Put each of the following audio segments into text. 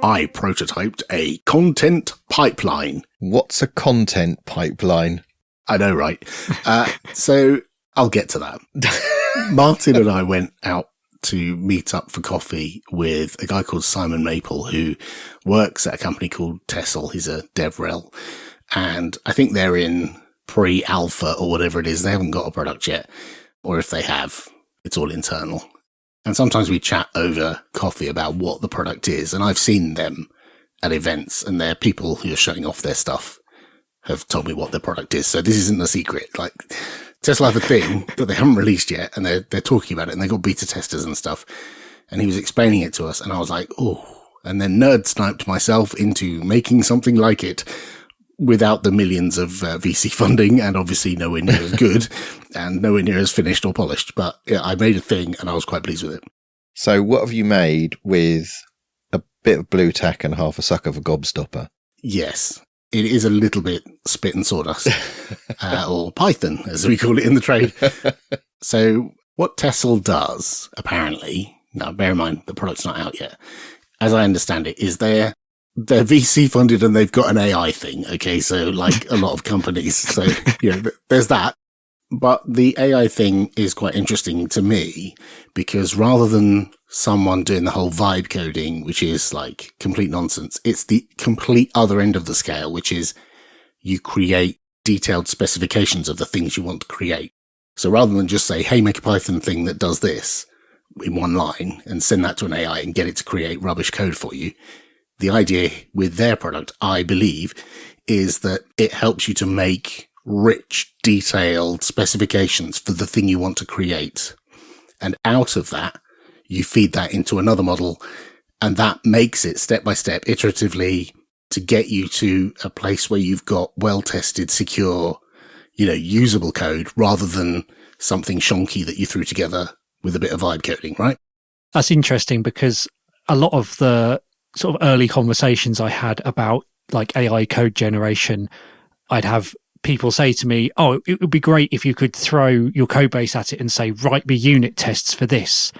I prototyped a content pipeline. What's a content pipeline? I know, right? So I'll get to that. Martin and I went out to meet up for coffee with a guy called Simon Maple, who works at a company called Tessel. He's a DevRel. And I think they're in pre-alpha or whatever it is. They haven't got a product yet. Or if they have, it's all internal. And sometimes we chat over coffee about what the product is. And I've seen them at events, and they're people who are showing off their stuff have told me what their product is. So this isn't a secret. Like, Tesla have a thing that they haven't released yet, and they're talking about it, and they got beta testers and stuff. And he was explaining it to us, and I was like, oh. And then nerd sniped myself into making something like it without the millions of VC funding, and obviously nowhere near as good and nowhere near as finished or polished. But yeah, I made a thing, and I was quite pleased with it. So what have you made with a bit of blue tack and half a suck of a gobstopper? Yes. It is a little bit spit and sawdust, or Python, as we call it in the trade. So what Tessel does, apparently, now bear in mind the product's not out yet, as I understand it, is they're VC funded and they've got an AI thing. Okay, so like a lot of companies. So, there's that. But the AI thing is quite interesting to me because rather than someone doing the whole vibe coding, which is like complete nonsense, it's the complete other end of the scale, which is you create detailed specifications of the things you want to create. So rather than just say, hey, make a Python thing that does this in one line and send that to an AI and get it to create rubbish code for you, the idea with their product, I believe, is that it helps you to make rich, detailed specifications for the thing you want to create. And out of that, you feed that into another model, and that makes it step by step, iteratively, to get you to a place where you've got well-tested, secure, usable code rather than something shonky that you threw together with a bit of vibe coding, right? That's interesting because a lot of the sort of early conversations I had about like AI code generation, I'd have people say to me, oh, it would be great if you could throw your code base at it and say, write me unit tests for this.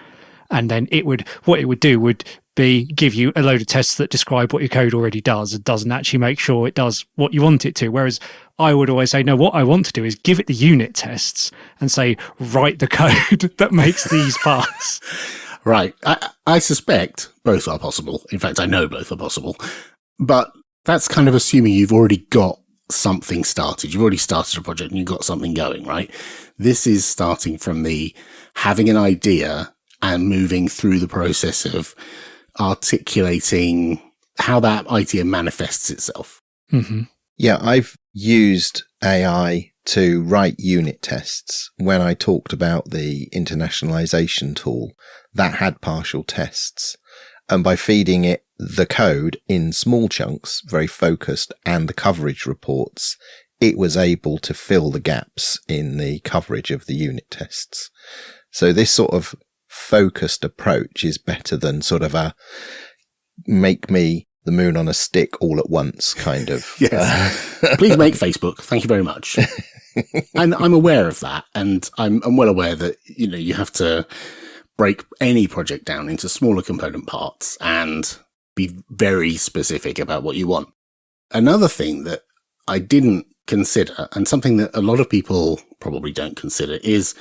And then what it would do would be give you a load of tests that describe what your code already does and doesn't actually make sure it does what you want it to. Whereas I would always say, no, what I want to do is give it the unit tests and say, write the code that makes these pass. Right. I suspect both are possible. In fact, I know both are possible. But that's kind of assuming you've already got something started. You've already started a project and you've got something going, right? This is starting from the having an idea and moving through the process of articulating how that idea manifests itself. Mm-hmm. Yeah, I've used AI to write unit tests. When I talked about the internationalization tool, that had partial tests. And by feeding it the code in small chunks, very focused, and the coverage reports, it was able to fill the gaps in the coverage of the unit tests. So this sort of focused approach is better than sort of a make me the moon on a stick all at once kind of. Yes. Please make Facebook. Thank you very much. And I'm aware of that. And I'm well aware that, you have to break any project down into smaller component parts and be very specific about what you want. Another thing that I didn't consider, and something that a lot of people probably don't consider, is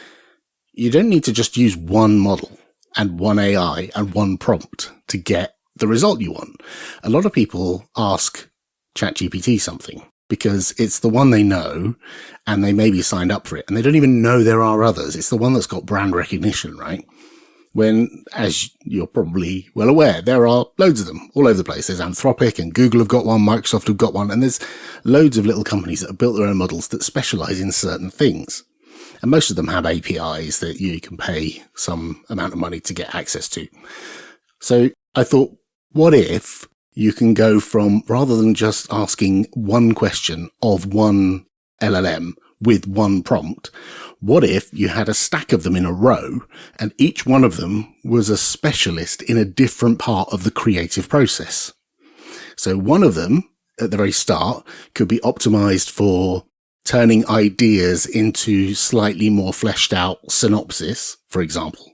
you don't need to just use one model and one AI and one prompt to get the result you want. A lot of people ask ChatGPT something because it's the one they know and they maybe signed up for it and they don't even know there are others. It's the one that's got brand recognition, right? When, as you're probably well aware, there are loads of them all over the place. There's Anthropic and Google have got one, Microsoft have got one, and there's loads of little companies that have built their own models that specialize in certain things. And most of them have APIs that you can pay some amount of money to get access to. So I thought, what if you can go from, rather than just asking one question of one LLM with one prompt, what if you had a stack of them in a row and each one of them was a specialist in a different part of the creative process? So one of them at the very start could be optimized for turning ideas into slightly more fleshed out synopsis, for example.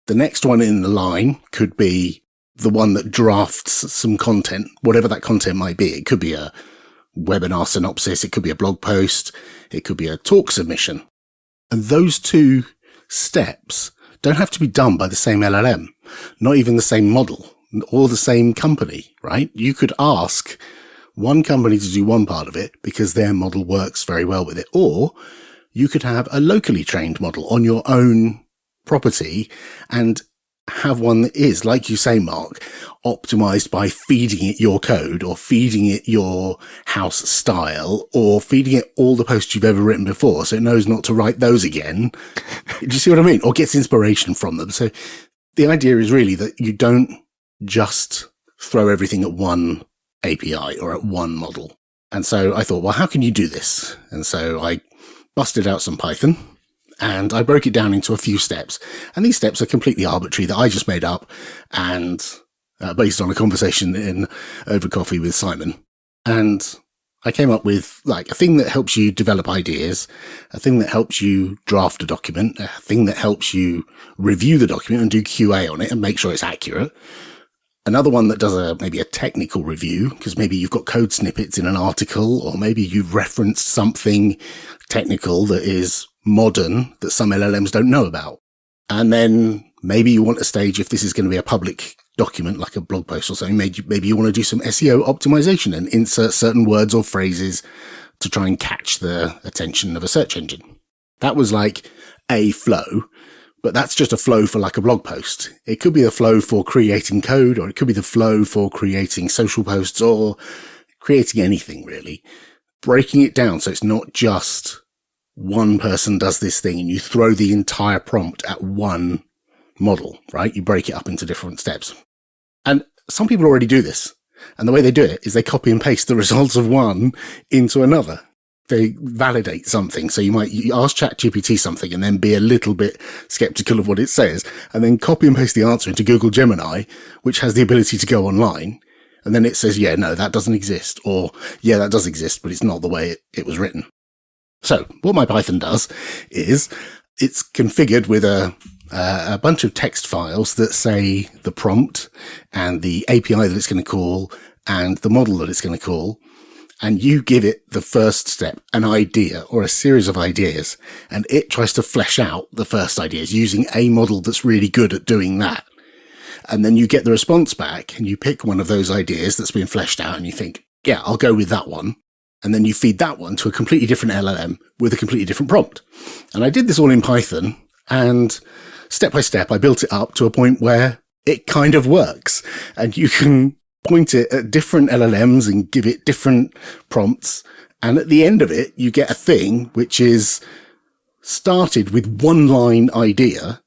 The next one in the line could be the one that drafts some content, whatever that content might be. It could be a webinar synopsis, it could be a blog post, it could be a talk submission. And those two steps don't have to be done by the same LLM, not even the same model or the same company, right? You could ask one company to do one part of it because their model works very well with it. Or you could have a locally trained model on your own property and have one that is, like you say, Mark, optimized by feeding it your code or feeding it your house style or feeding it all the posts you've ever written before so it knows not to write those again. Do you see what I mean? Or gets inspiration from them. So the idea is really that you don't just throw everything at one API or at one model. And so I thought, well, how can you do this? And so I busted out some Python. And I broke it down into a few steps. And these steps are completely arbitrary that I just made up and based on a conversation over coffee with Simon. And I came up with like a thing that helps you develop ideas, a thing that helps you draft a document, a thing that helps you review the document and do QA on it and make sure it's accurate. Another one that does maybe a technical review, because maybe you've got code snippets in an article, or maybe you've referenced something technical that is modern that some LLMs don't know about. And then maybe you want a stage, if this is going to be a public document, like a blog post or something, maybe you want to do some SEO optimization and insert certain words or phrases to try and catch the attention of a search engine. That was like a flow. But that's just a flow for like a blog post. It could be the flow for creating code, or it could be the flow for creating social posts or creating anything really. Breaking it down so it's not just one person does this thing and you throw the entire prompt at one model, right? You break it up into different steps. And some people already do this. And the way they do it is they copy and paste the results of one into another. They validate something. So you ask ChatGPT something and then be a little bit skeptical of what it says and then copy and paste the answer into Google Gemini, which has the ability to go online. And then it says, yeah, no, that doesn't exist. Or yeah, that does exist, but it's not the way it was written. So what my Python does is it's configured with a bunch of text files that say the prompt and the API that it's going to call and the model that it's going to call. And you give it the first step, an idea or a series of ideas, and it tries to flesh out the first ideas using a model that's really good at doing that. And then you get the response back and you pick one of those ideas that's been fleshed out and you think, yeah, I'll go with that one. And then you feed that one to a completely different LLM with a completely different prompt. And I did this all in Python, and step by step, I built it up to a point where it kind of works, and you can point it at different LLMs and give it different prompts. And at the end of it, you get a thing which is started with one line idea,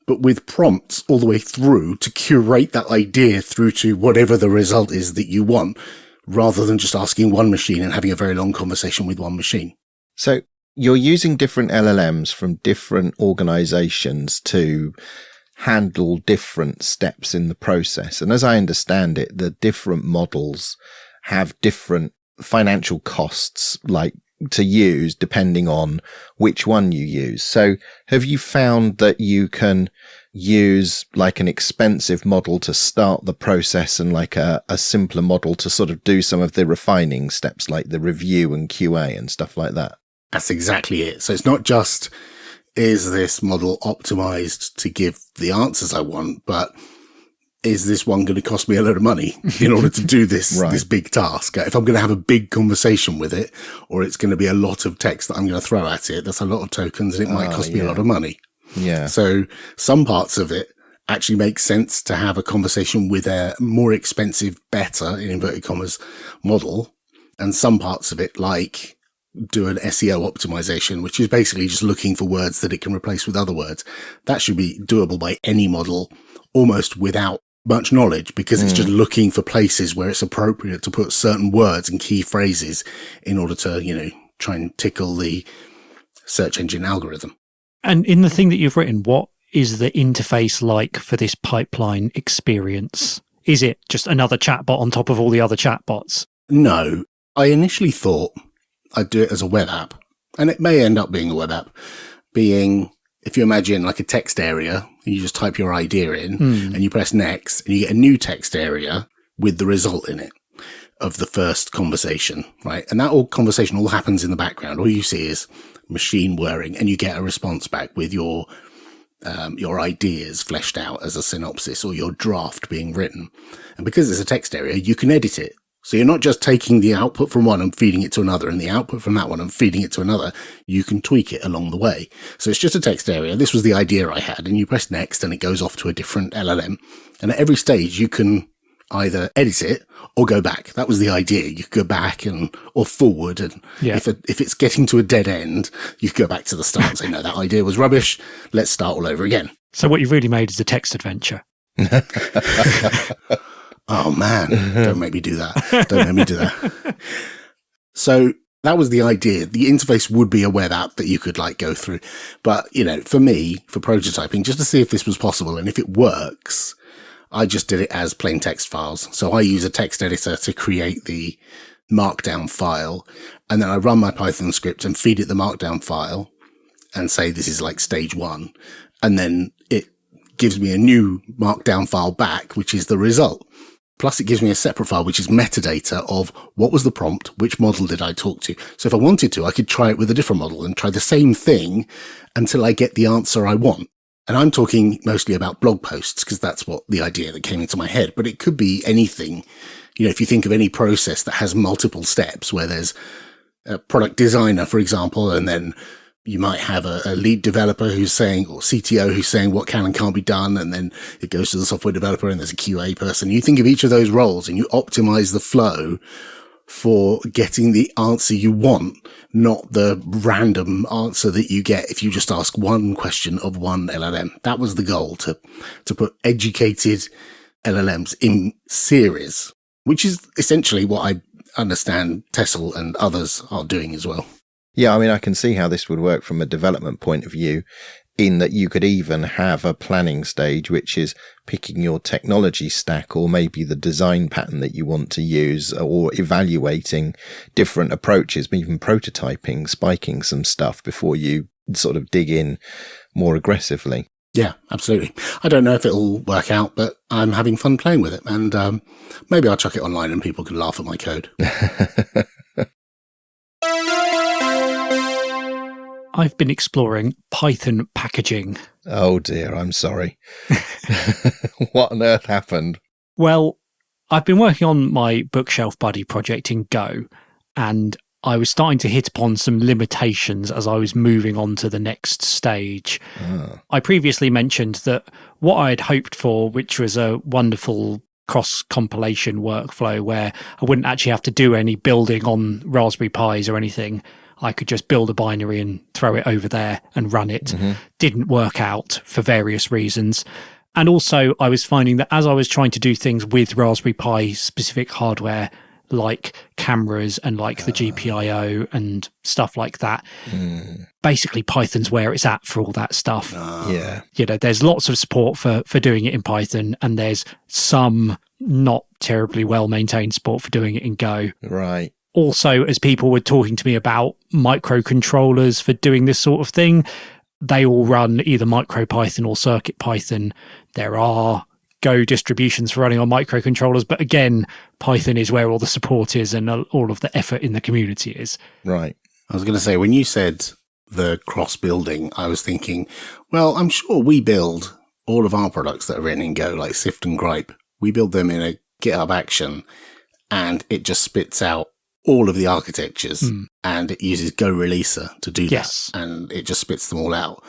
but with prompts all the way through to curate that idea through to whatever the result is that you want, rather than just asking one machine and having a very long conversation with one machine. So you're using different LLMs from different organizations to handle different steps in the process. And as I understand it, the different models have different financial costs, like to use depending on which one you use. So have you found that you can use like an expensive model to start the process and like a simpler model to sort of do some of the refining steps like the review and QA and stuff like that? That's exactly it. So it's not just, is this model optimized to give the answers I want, but is this one going to cost me a load of money in order to do this, Right. this big task? If I'm going to have a big conversation with it, or it's going to be a lot of text that I'm going to throw at it, that's a lot of tokens and it might cost me a lot of money. Yeah. So some parts of it actually make sense to have a conversation with a more expensive, better, in inverted commas, model. And some parts of it, like do an SEO optimization, which is basically just looking for words that it can replace with other words. That should be doable by any model almost without much knowledge, because it's just looking for places where it's appropriate to put certain words and key phrases in order to, try and tickle the search engine algorithm. And in the thing that you've written, what is the interface like for this pipeline experience? Is it just another chatbot on top of all the other chatbots? No, I initially thought I'd do it as a web app, and it may end up being a web app, being if you imagine like a text area, and you just type your idea in and you press next, and you get a new text area with the result in it of the first conversation, right? And that conversation all happens in the background. All you see is machine whirring, and you get a response back with your ideas fleshed out as a synopsis or your draft being written. And because it's a text area, you can edit it. So you're not just taking the output from one and feeding it to another and the output from that one and feeding it to another. You can tweak it along the way. So it's just a text area. This was the idea I had, and you press next and it goes off to a different LLM. And at every stage you can either edit it or go back. That was the idea. You could go back or forward. And if it's getting to a dead end, you could go back to the start and say, no, that idea was rubbish. Let's start all over again. So what you've really made is a text adventure. Oh man, don't make me do that. Don't make me do that. So that was the idea. The interface would be a web app that you could like go through. But, for me, for prototyping, just to see if this was possible and if it works, I just did it as plain text files. So I use a text editor to create the markdown file, and then I run my Python script and feed it the markdown file and say this is like stage 1. And then it gives me a new markdown file back, which is the result. Plus it gives me a separate file, which is metadata of what was the prompt, which model did I talk to. So if I wanted to, I could try it with a different model and try the same thing until I get the answer I want. And I'm talking mostly about blog posts because that's what the idea that came into my head. But it could be anything. If you think of any process that has multiple steps where there's a product designer, for example, and then you might have a lead developer who's saying, or CTO who's saying what can and can't be done. And then it goes to the software developer and there's a QA person. You think of each of those roles and you optimize the flow for getting the answer you want, not the random answer that you get if you just ask one question of one LLM. That was the goal, to put educated LLMs in series, which is essentially what I understand Tessel and others are doing as well. Yeah, I mean, I can see how this would work from a development point of view, in that you could even have a planning stage, which is picking your technology stack or maybe the design pattern that you want to use, or evaluating different approaches, even prototyping, spiking some stuff before you sort of dig in more aggressively. Yeah, absolutely. I don't know if it'll work out, but I'm having fun playing with it. And maybe I'll chuck it online and people can laugh at my code. I've been exploring Python packaging. Oh dear, I'm sorry. What on earth happened? Well, I've been working on my Bookshelf Buddy project in Go, and I was starting to hit upon some limitations as I was moving on to the next stage. I previously mentioned that what I had hoped for, which was a wonderful cross-compilation workflow where I wouldn't actually have to do any building on Raspberry Pis or anything. I could just build a binary and throw it over there and run it. Didn't work out for various reasons. And also I was finding that as I was trying to do things with Raspberry Pi specific hardware, like cameras and like the GPIO and stuff like that, basically Python's where it's at for all that stuff. Yeah. There's lots of support for doing it in Python, and there's some not terribly well maintained support for doing it in Go. Right. Also, as people were talking to me about microcontrollers for doing this sort of thing, they all run either MicroPython or CircuitPython. There are Go distributions for running on microcontrollers, but again, Python is where all the support is and all of the effort in the community is. Right. I was going to say, when you said the cross-building, I was thinking, well, I'm sure we build all of our products that are written in Go, like Sift and Gripe. We build them in a GitHub action, and it just spits out all of the architectures, and it uses Go Releaser to do that, and it just spits them all out.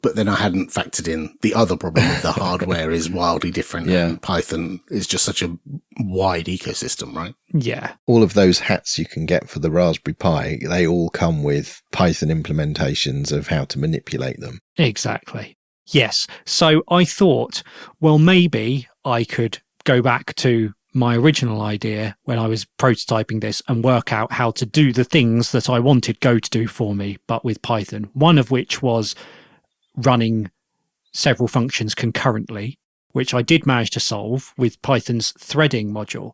But then I hadn't factored in the other problem of the hardware is wildly different, and Python is just such a wide ecosystem, right? Yeah. All of those hats you can get for the Raspberry Pi, they all come with Python implementations of how to manipulate them. Exactly. Yes. So I thought, well, maybe I could go back to my original idea when I was prototyping this and work out how to do the things that I wanted Go to do for me, but with Python. One of which was running several functions concurrently, which I did manage to solve with Python's threading module.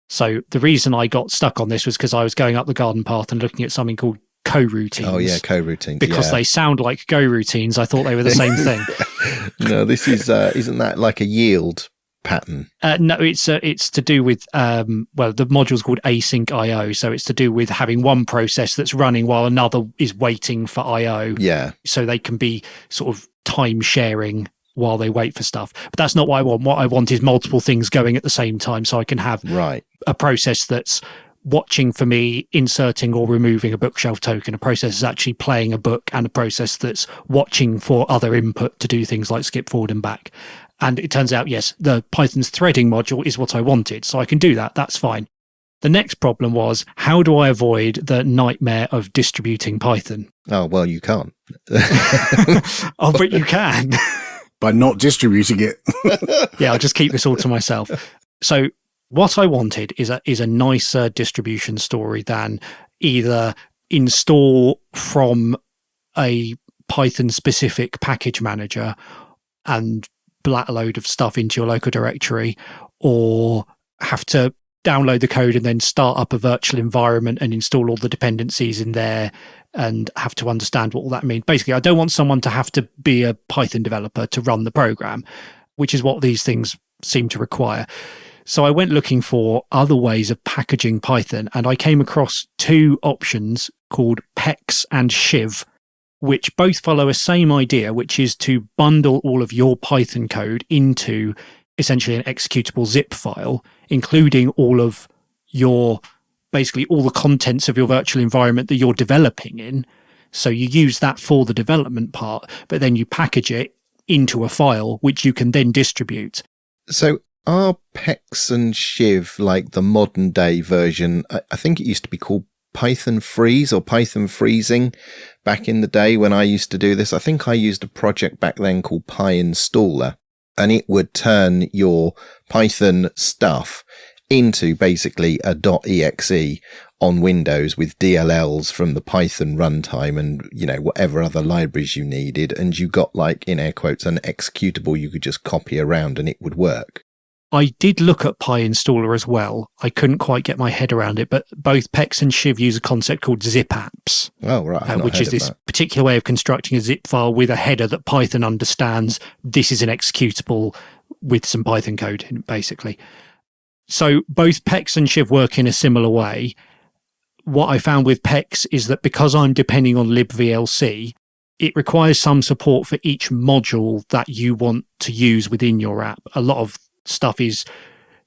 So the reason I got stuck on this was because I was going up the garden path and looking at something called coroutines. Oh yeah, coroutines. Because they sound like Go routines. I thought they were the same thing. No, this is isn't that like a yield pattern? No, it's to do with the module's called async IO, so it's to do with having one process that's running while another is waiting for IO. Yeah. So they can be sort of time sharing while they wait for stuff. But that's not what I want. What I want is multiple things going at the same time, so I can have a process that's watching for me inserting or removing a bookshelf token, a process that's actually playing a book, and a process that's watching for other input to do things like skip forward and back. And it turns out, yes, the Python's threading module is what I wanted, so I can do that. That's fine. The next problem was, how do I avoid the nightmare of distributing Python? Oh, well, you can't. Oh, but you can. By not distributing it. Yeah, I'll just keep this all to myself. So what I wanted is a nicer distribution story than either install from a Python-specific package manager and blat a load of stuff into your local directory, or have to download the code and then start up a virtual environment and install all the dependencies in there and have to understand what all that means. Basically, I don't want someone to have to be a Python developer to run the program, which is what these things seem to require. So I went looking for other ways of packaging Python, and I came across two options called PEX and Shiv, which both follow a same idea, which is to bundle all of your Python code into essentially an executable zip file, including all of your, basically all the contents of your virtual environment that you're developing in. So you use that for the development part, but then you package it into a file, which you can then distribute. So are PEX and Shiv like the modern day version? I think it used to be called Python Freeze or Python Freezing back in the day when I used to do this. I think I used a project back then called PyInstaller, and it would turn your Python stuff into basically a .exe on Windows with DLLs from the Python runtime and, you know, whatever other libraries you needed. And you got, like, in air quotes, an executable you could just copy around and it would work. I did look at PyInstaller as well. I couldn't quite get my head around it, but both PEX and Shiv use a concept called zip apps. Oh, right. Which is this particular way of constructing a zip file with a header that Python understands. This is an executable with some Python code in it, basically. So both PEX and Shiv work in a similar way. What I found with PEX is that because I'm depending on libVLC, it requires some support for each module that you want to use within your app. A lot of stuff is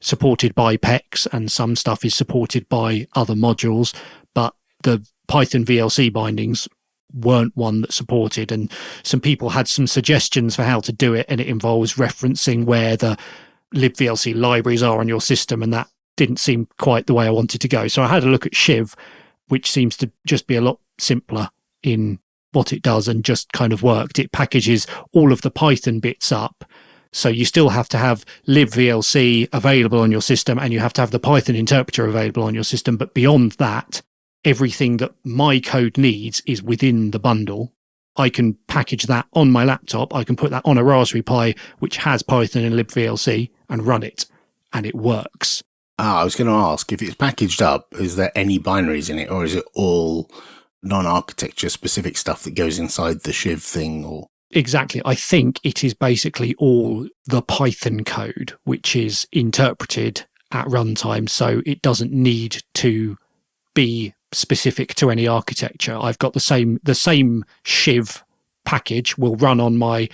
supported by PEX and some stuff is supported by other modules, but the Python VLC bindings weren't one that supported, and some people had some suggestions for how to do it, and it involves referencing where the libVLC libraries are on your system, and that didn't seem quite the way I wanted to go. So I had a look at Shiv, which seems to just be a lot simpler in what it does and just kind of worked. It packages all of the Python bits up. So you still have to have libVLC available on your system, and you have to have the Python interpreter available on your system. But beyond that, everything that my code needs is within the bundle. I can package that on my laptop. I can put that on a Raspberry Pi, which has Python and libVLC, and run it, and it works. I was going to ask, if it's packaged up, is there any binaries in it, or is it all non-architecture specific stuff that goes inside the Shiv thing? Or Exactly. I think it is basically all the Python code, which is interpreted at runtime, so it doesn't need to be specific to any architecture. I've got the same Shiv package will run on my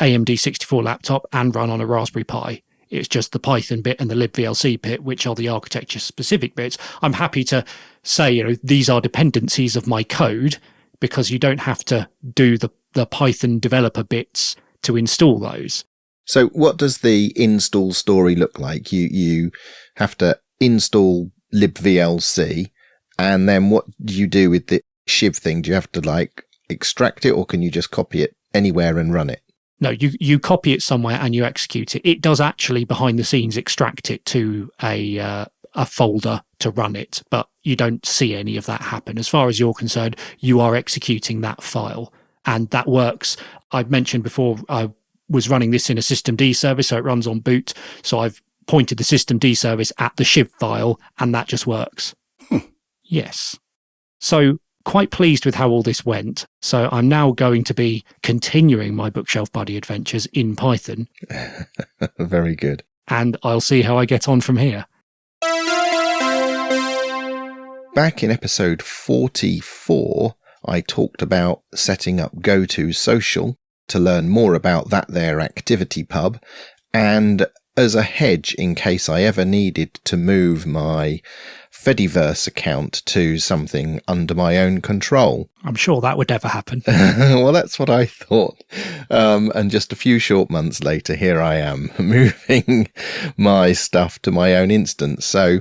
AMD 64 laptop and run on a Raspberry Pi. It's just the Python bit and the libVLC bit, which are the architecture specific bits. I'm happy to say, these are dependencies of my code, because you don't have to do the Python developer bits to install those. So what does the install story look like? You have to install libVLC, and then what do you do with the Shiv thing? Do you have to extract it, or can you just copy it anywhere and run it? No, you copy it somewhere and you execute it. It does actually behind the scenes extract it to a folder to run it, but you don't see any of that happen. As far as you're concerned, you are executing that file, and that works. I've mentioned before, I was running this in a systemd service, so it runs on boot. So I've pointed the systemd service at the Shiv file, and that just works. Yes. So quite pleased with how all this went. So I'm now going to be continuing my Bookshelf Buddy adventures in Python. Very good. And I'll see how I get on from here. Back in episode 44, I talked about setting up GoToSocial to learn more about that there activity pub, and as a hedge in case I ever needed to move my Fediverse account to something under my own control. I'm sure that would never happen. Well, that's what I thought. And just a few short months later, here I am moving my stuff to my own instance. So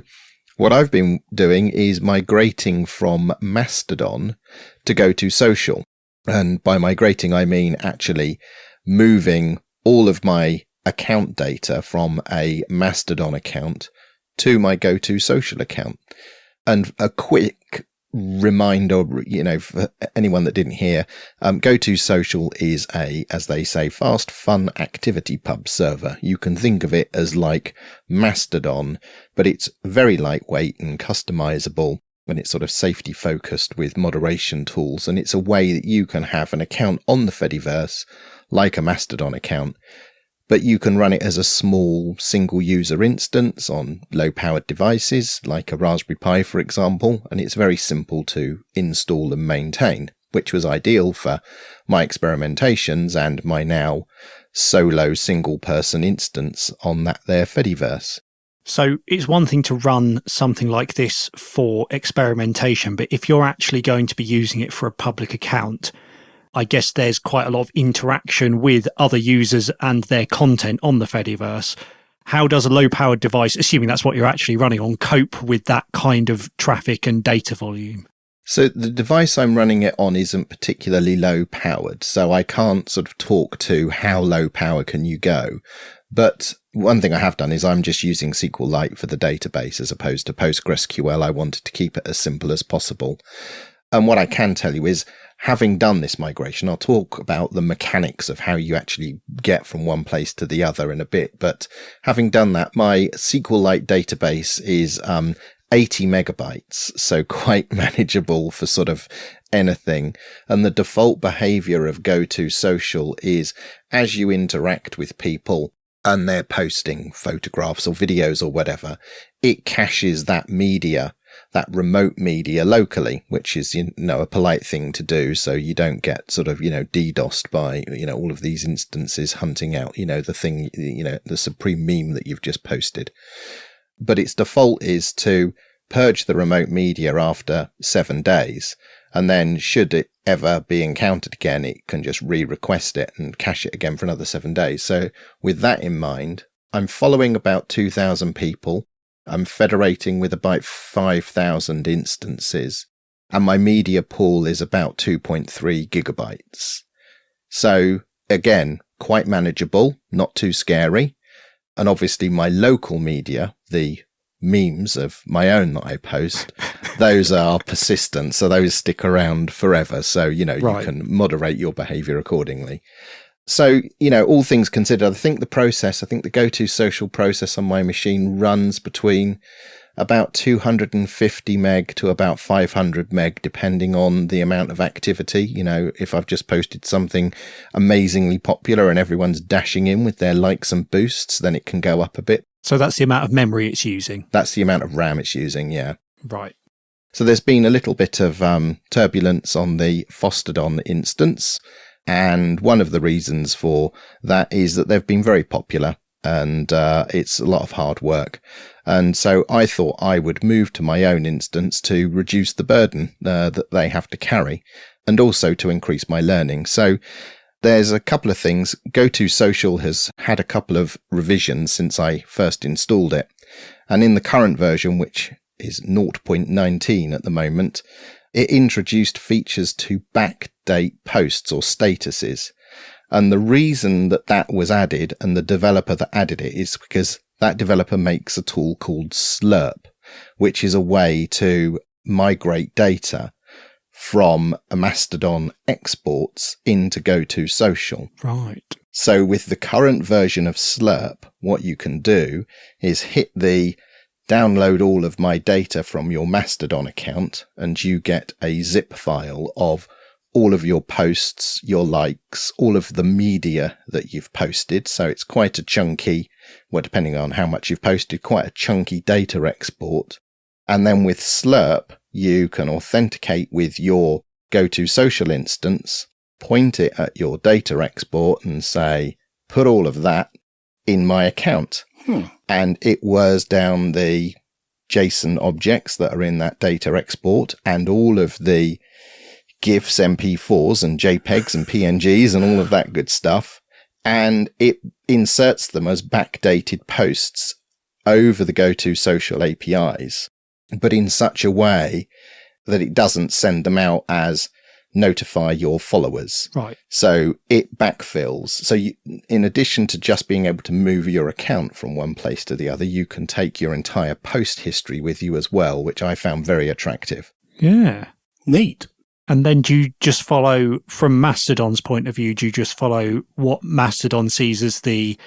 what I've been doing is migrating from Mastodon to GoToSocial. And by migrating, I mean actually moving all of my account data from a Mastodon account to my GoToSocial account. And a quick reminder, for anyone that didn't hear, GoToSocial is a, as they say, fast, fun activity pub server. You can think of it as like Mastodon, but it's very lightweight and customizable, and it's sort of safety focused with moderation tools. And it's a way that you can have an account on the Fediverse, like a Mastodon account, but you can run it as a small single user instance on low powered devices like a Raspberry Pi, for example. And it's very simple to install and maintain, which was ideal for my experimentations and my now solo single person instance on that there Fediverse. So it's one thing to run something like this for experimentation, but if you're actually going to be using it for a public account, I guess there's quite a lot of interaction with other users and their content on the Fediverse. How does a low-powered device, assuming that's what you're actually running on, cope with that kind of traffic and data volume? So the device I'm running it on isn't particularly low powered, so I can't sort of talk to how low power can you go. But one thing I have done is I'm just using SQLite for the database as opposed to PostgreSQL. I wanted to keep it as simple as possible. And what I can tell you is, having done this migration, I'll talk about the mechanics of how you actually get from one place to the other in a bit. But having done that, my SQLite database is 80 megabytes, so quite manageable for sort of anything. And the default behavior of GoToSocial is, as you interact with people and they're posting photographs or videos or whatever, it caches that media, that remote media locally, which is, a polite thing to do. So you don't get sort of, DDoSed by, all of these instances hunting out, the thing, the supreme meme that you've just posted. But its default is to purge the remote media after 7 days. And then should it ever be encountered again, it can just re-request it and cache it again for another 7 days. So with that in mind, I'm following about 2,000 people. I'm federating with about 5,000 instances, and my media pool is about 2.3 gigabytes. So again, quite manageable, not too scary. And obviously my local media, the memes of my own that I post, those are persistent. So those stick around forever. So, right, you can moderate your behavior accordingly. So, all things considered, I think the GoToSocial process on my machine runs between about 250 meg to about 500 meg, depending on the amount of activity. If I've just posted something amazingly popular and everyone's dashing in with their likes and boosts, then it can go up a bit. So that's the amount of memory it's using? That's the amount of RAM it's using, yeah. Right. So there's been a little bit of turbulence on the Fostodon instance. And one of the reasons for that is that they've been very popular, and it's a lot of hard work. And so I thought I would move to my own instance to reduce the burden that they have to carry, and also to increase my learning. So there's a couple of things. GoToSocial has had a couple of revisions since I first installed it. And in the current version, which is 0.19 at the moment, it introduced features to backdate posts or statuses. And the reason that was added, and the developer that added it, is because that developer makes a tool called Slurp, which is a way to migrate data from a Mastodon exports into GoToSocial. Right. So with the current version of Slurp, what you can do is hit the download all of my data from your Mastodon account, and you get a zip file of all of your posts, your likes, all of the media that you've posted. So it's quite a chunky, well, depending on how much you've posted, quite a chunky data export. And then with Slurp, you can authenticate with your GoToSocial instance, point it at your data export and say, put all of that in my account. And it was down the JSON objects that are in that data export and all of the GIFs, MP4s and JPEGs and PNGs and all of that good stuff. And it inserts them as backdated posts over the GoToSocial APIs, but in such a way that it doesn't send them out as notify your followers. Right. So it backfills. So you, in addition to just being able to move your account from one place to the other, you can take your entire post history with you as well, which I found very attractive. Yeah. Neat. And then do you just follow, from Mastodon's point of view, do you just follow what Mastodon sees as the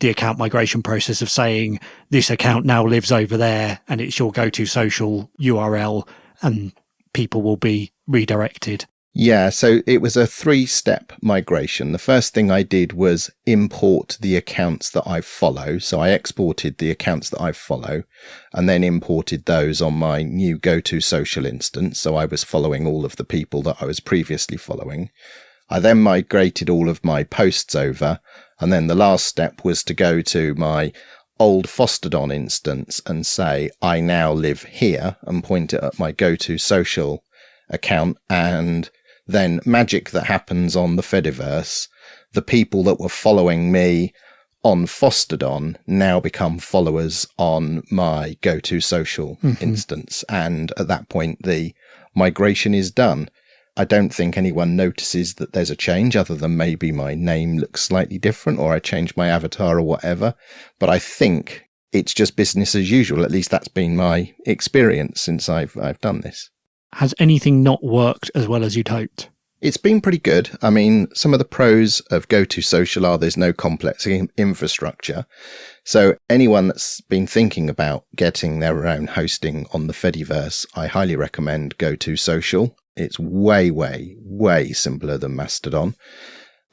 account migration process of saying this account now lives over there and it's your GoToSocial URL and people will be redirected? Yeah, so it was a 3-step migration. The first thing I did was import the accounts that I follow. So I exported the accounts that I follow and then imported those on my new GoToSocial instance. So I was following all of the people that I was previously following. I then migrated all of my posts over. And then the last step was to go to my old Fostodon instance and say, I now live here, and point it at my GoToSocial account. And then magic that happens on the Fediverse, the people that were following me on Fostodon now become followers on my GoToSocial instance. And at that point, the migration is done. I don't think anyone notices that there's a change other than maybe my name looks slightly different or I changed my avatar or whatever. But I think it's just business as usual. At least that's been my experience since I've done this. Has anything not worked as well as you'd hoped? It's been pretty good. I mean, some of the pros of GoToSocial are there's no complex infrastructure. So anyone that's been thinking about getting their own hosting on the Fediverse, I highly recommend GoToSocial. It's way, way, way simpler than Mastodon.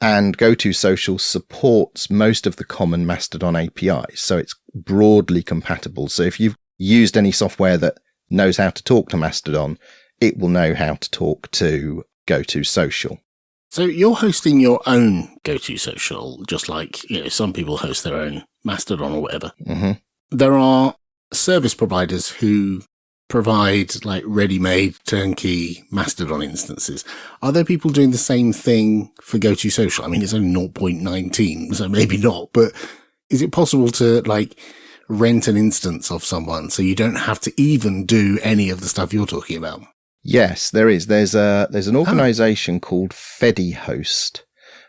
And GoToSocial supports most of the common Mastodon APIs. So it's broadly compatible. So if you've used any software that knows how to talk to Mastodon, it will know how to talk to GoToSocial. So you're hosting your own GoToSocial, just like, some people host their own Mastodon or whatever. Mm-hmm. There are service providers who provide like ready-made turnkey Mastodon instances. Are there people doing the same thing for GoToSocial? I mean, it's only 0.19, so maybe not, but is it possible to like rent an instance of someone so you don't have to even do any of the stuff you're talking about? Yes, there is. There's an organization called FediHost,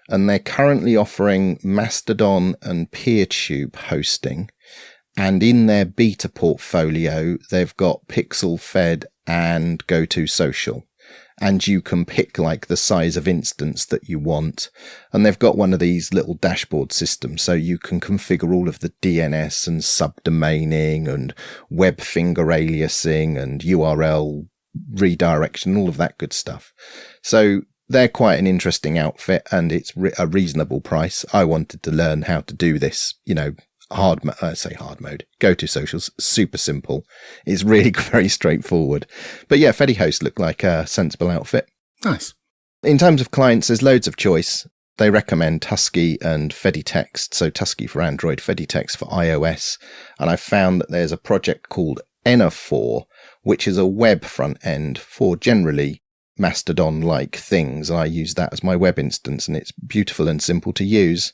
and they're currently offering Mastodon and PeerTube hosting. And in their beta portfolio, they've got PixelFed and GoToSocial. And you can pick like the size of instance that you want. And they've got one of these little dashboard systems, so you can configure all of the DNS and subdomaining and web finger aliasing and URL redirection, all of that good stuff. So they're quite an interesting outfit, and it's a reasonable price. I wanted to learn how to do this, hard mode. GoToSocial's super simple. It's really very straightforward. But yeah, FediHost looked like a sensible outfit. Nice. In terms of clients, there's loads of choice. They recommend Tusky and FediText. So Tusky for Android, FediText for iOS. And I found that there's a project called Enaphore, which is a web front end for generally Mastodon-like things. And I use that as my web instance, and it's beautiful and simple to use.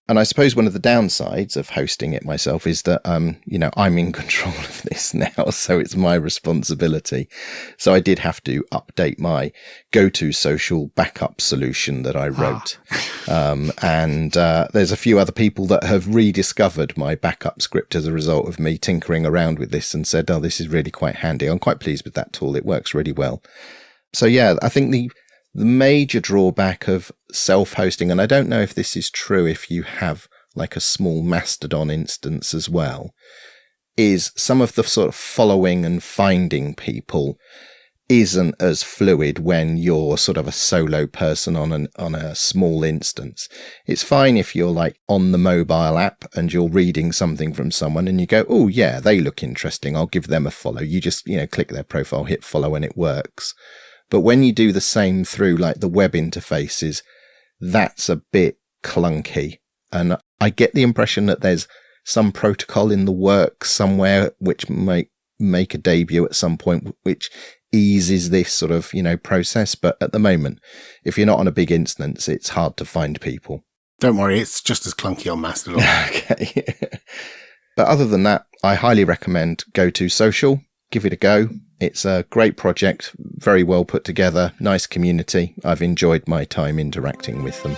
And I suppose one of the downsides of hosting it myself is that, I'm in control of this now, so it's my responsibility. So I did have to update my GoToSocial backup solution that I wrote. And there's a few other people that have rediscovered my backup script as a result of me tinkering around with this and said, oh, this is really quite handy. I'm quite pleased with that tool. It works really well. So yeah, I think the major drawback of self-hosting, and I don't know if this is true if you have like a small Mastodon instance as well, is some of the sort of following and finding people isn't as fluid when you're sort of a solo person on a small instance. It's fine if you're like on the mobile app and you're reading something from someone and you go, oh yeah, they look interesting, I'll give them a follow. You just, click their profile, hit follow, and it works. But when you do the same through like the web interfaces, that's a bit clunky. And I get the impression that there's some protocol in the works somewhere which might make a debut at some point, which eases this sort of, process. But at the moment, if you're not on a big instance, it's hard to find people. Don't worry, it's just as clunky on Mastodon. Okay. But other than that, I highly recommend GoToSocial. Give it a go. It's a great project, very well put together, nice community. I've enjoyed my time interacting with them.